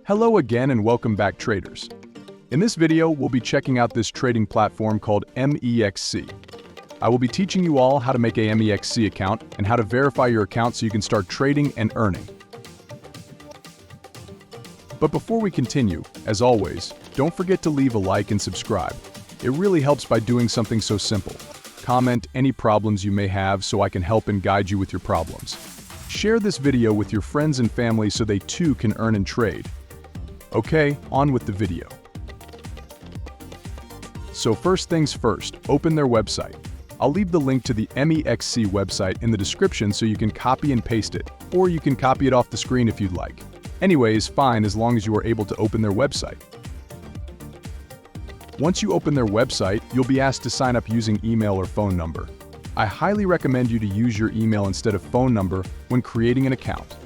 Hello again and welcome back, traders. In this video, we'll be checking out this trading platform called MEXC. I will be teaching you all how to make a MEXC account and how to verify your account so you can start trading and earning. But before we continue, as always, don't forget to leave a like and subscribe. It really helps by doing something so simple. Comment any problems you may have so I can help and guide you with your problems. Share this video with your friends and family so they too can earn and trade. Okay, on with the video. So first things first, open their website. I'll leave the link to the MEXC website in the description so you can copy and paste it, or you can copy it off the screen if you'd like. Anyways, fine as long as you are able to open their website. Once you open their website, you'll be asked to sign up using email or phone number. I highly recommend you to use your email instead of phone number when creating an account.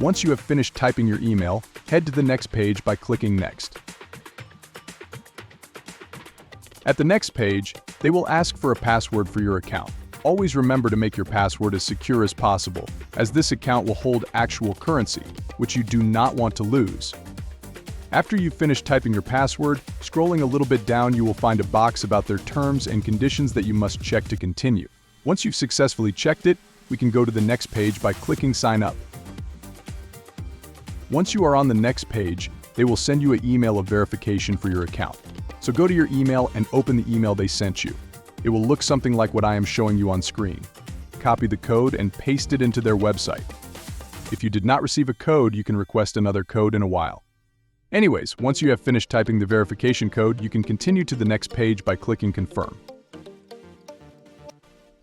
Once you have finished typing your email, head to the next page by clicking Next. At the next page, they will ask for a password for your account. Always remember to make your password as secure as possible, as this account will hold actual currency, which you do not want to lose. After you've finished typing your password, scrolling a little bit down you will find a box about their terms and conditions that you must check to continue. Once you've successfully checked it, we can go to the next page by clicking Sign Up. Once you are on the next page, they will send you an email of verification for your account. So go to your email and open the email they sent you. It will look something like what I am showing you on screen. Copy the code and paste it into their website. If you did not receive a code, you can request another code in a while. Anyways, once you have finished typing the verification code, you can continue to the next page by clicking Confirm.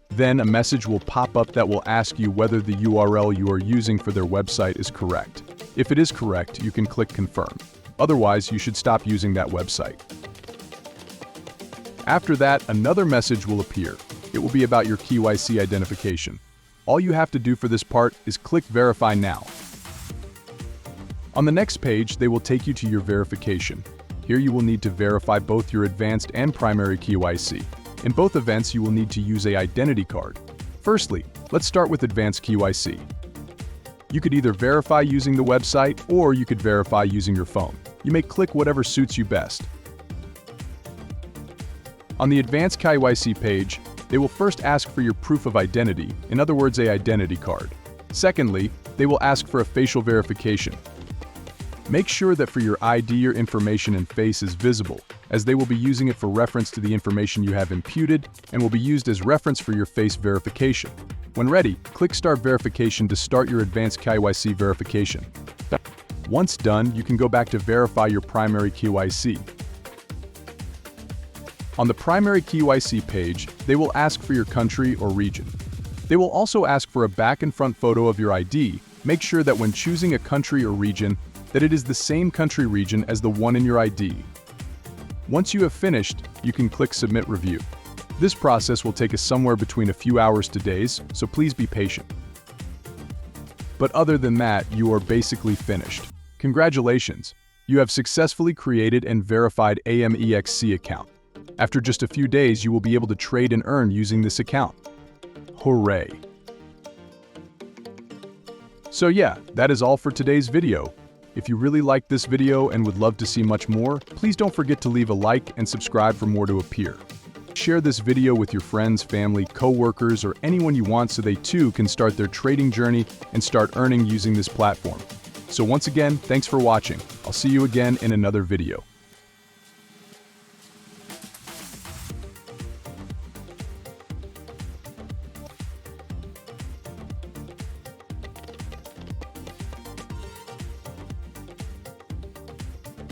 Then a message will pop up that will ask you whether the URL you are using for their website is correct. If it is correct, you can click Confirm. Otherwise, you should stop using that website. After that, another message will appear. It will be about your KYC identification. All you have to do for this part is click Verify Now. On the next page, they will take you to your verification. Here you will need to verify both your advanced and primary KYC. In both events, you will need to use an identity card. Firstly, let's start with advanced KYC. You could either verify using the website or you could verify using your phone. You may click whatever suits you best. On the advanced KYC page, they will first ask for your proof of identity, in other words, an identity card. Secondly, they will ask for a facial verification. Make sure that for your ID your information and face is visible, as they will be using it for reference to the information you have imputed and will be used as reference for your face verification. When ready, click Start Verification to start your advanced KYC verification. Once done, you can go back to verify your primary KYC. On the primary KYC page, they will ask for your country or region. They will also ask for a back and front photo of your ID. Make sure that when choosing a country or region, that it is the same country region as the one in your ID. Once you have finished, you can click Submit Review. This process will take us somewhere between a few hours to days, so please be patient. But other than that, you are basically finished. Congratulations! You have successfully created and verified a MEXC account. After just a few days, you will be able to trade and earn using this account. Hooray! So yeah, that is all for today's video. If you really liked this video and would love to see much more, please don't forget to leave a like and subscribe for more to appear. Share this video with your friends, family, co-workers, or anyone you want so they too can start their trading journey and start earning using this platform. So once again, thanks for watching. I'll see you again in another video.